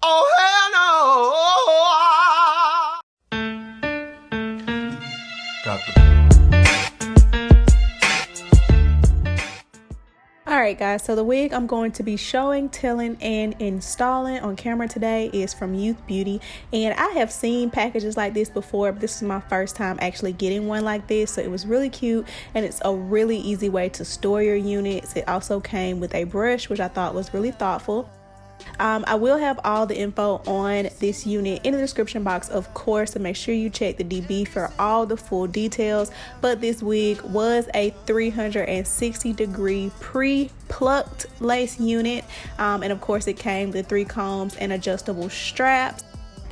Oh, hell no! Got the Alright guys, so the wig I'm going to be showing, telling, and installing on camera today is from Youth Beauty, and I have seen packages like this before, but this is my first time actually getting one like this, so it was really cute, and it's a really easy way to store your units. It also came with a brush, which I thought was really thoughtful. I will have all the info on this unit in the description box, of course, so make sure you check the DB for all the full details. But this wig was a 360-degree pre-plucked lace unit, and of course it came with 3 combs and adjustable straps.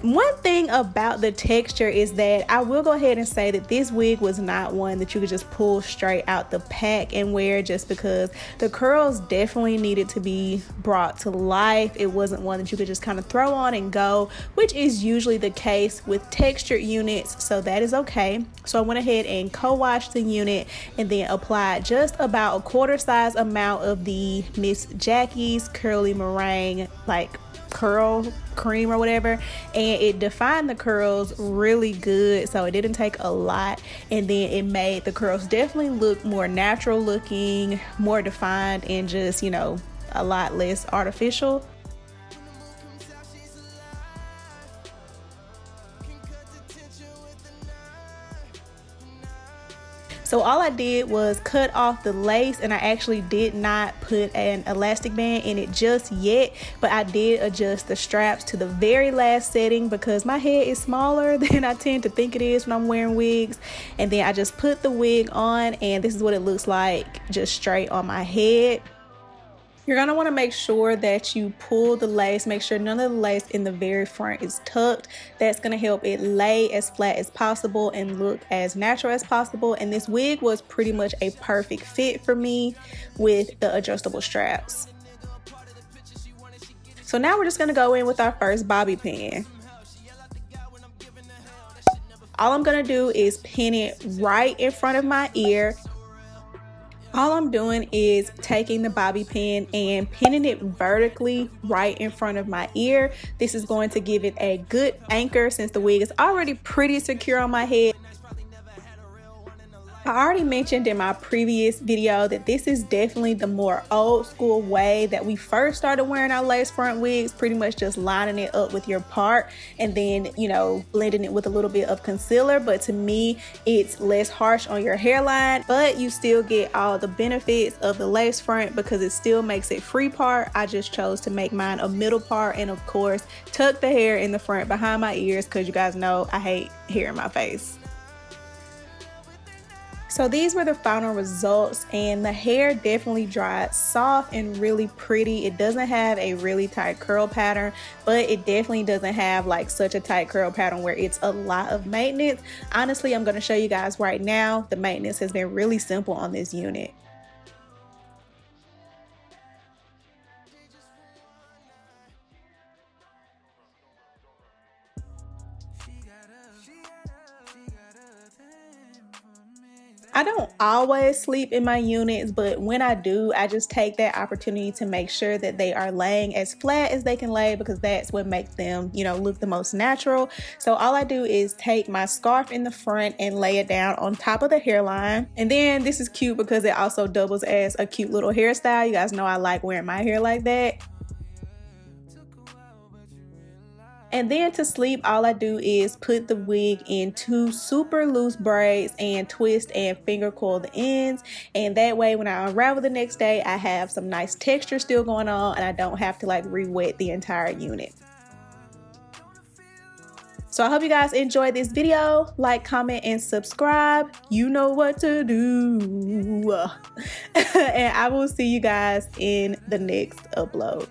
One thing about the texture is that I will go ahead and say that this wig was not one that you could just pull straight out the pack and wear, just because the curls definitely needed to be brought to life. It wasn't one that you could just kind of throw on and go, which is usually the case with textured units, so that is okay. So I went ahead and co-washed the unit and then applied just about a quarter size amount of the Miss Jackie's curly meringue curl cream or whatever, and it defined the curls really good, so it didn't take a lot, and then it made the curls definitely look more natural looking, more defined, and just, you know, a lot less artificial. So all I did was cut off the lace, and I actually did not put an elastic band in it just yet, but I did adjust the straps to the very last setting because my head is smaller than I tend to think it is when I'm wearing wigs. And then I just put the wig on, and this is what it looks like just straight on my head. You're going to want to make sure that you pull the lace, make sure none of the lace in the very front is tucked. That's going to help it lay as flat as possible and look as natural as possible. And this wig was pretty much a perfect fit for me with the adjustable straps. So now we're just going to go in with our first bobby pin. All I'm going to do is pin it right in front of my ear. All I'm doing is taking the bobby pin and pinning it vertically right in front of my ear. This is going to give it a good anchor since the wig is already pretty secure on my head. I already mentioned in my previous video that this is definitely the more old school way that we first started wearing our lace front wigs, pretty much just lining it up with your part and then, you know, blending it with a little bit of concealer. But to me, it's less harsh on your hairline, but you still get all the benefits of the lace front because it still makes it free part. I just chose to make mine a middle part, and of course tuck the hair in the front behind my ears because you guys know I hate hair in my face. So these were the final results, and the hair definitely dried soft and really pretty. It doesn't have a really tight curl pattern, but it definitely doesn't have like such a tight curl pattern where it's a lot of maintenance. Honestly, I'm going to show you guys right now. The maintenance has been really simple on this unit. I don't always sleep in my units, but when I do, I just take that opportunity to make sure that they are laying as flat as they can lay, because that's what makes them, you know, look the most natural. So all I do is take my scarf in the front and lay it down on top of the hairline. And then this is cute because it also doubles as a cute little hairstyle. You guys know I like wearing my hair like that. And then to sleep, all I do is put the wig in 2 super loose braids and twist and finger coil the ends. And that way when I unravel the next day, I have some nice texture still going on and I don't have to like re-wet the entire unit. So I hope you guys enjoyed this video. Like, comment, and subscribe. You know what to do. And I will see you guys in the next upload.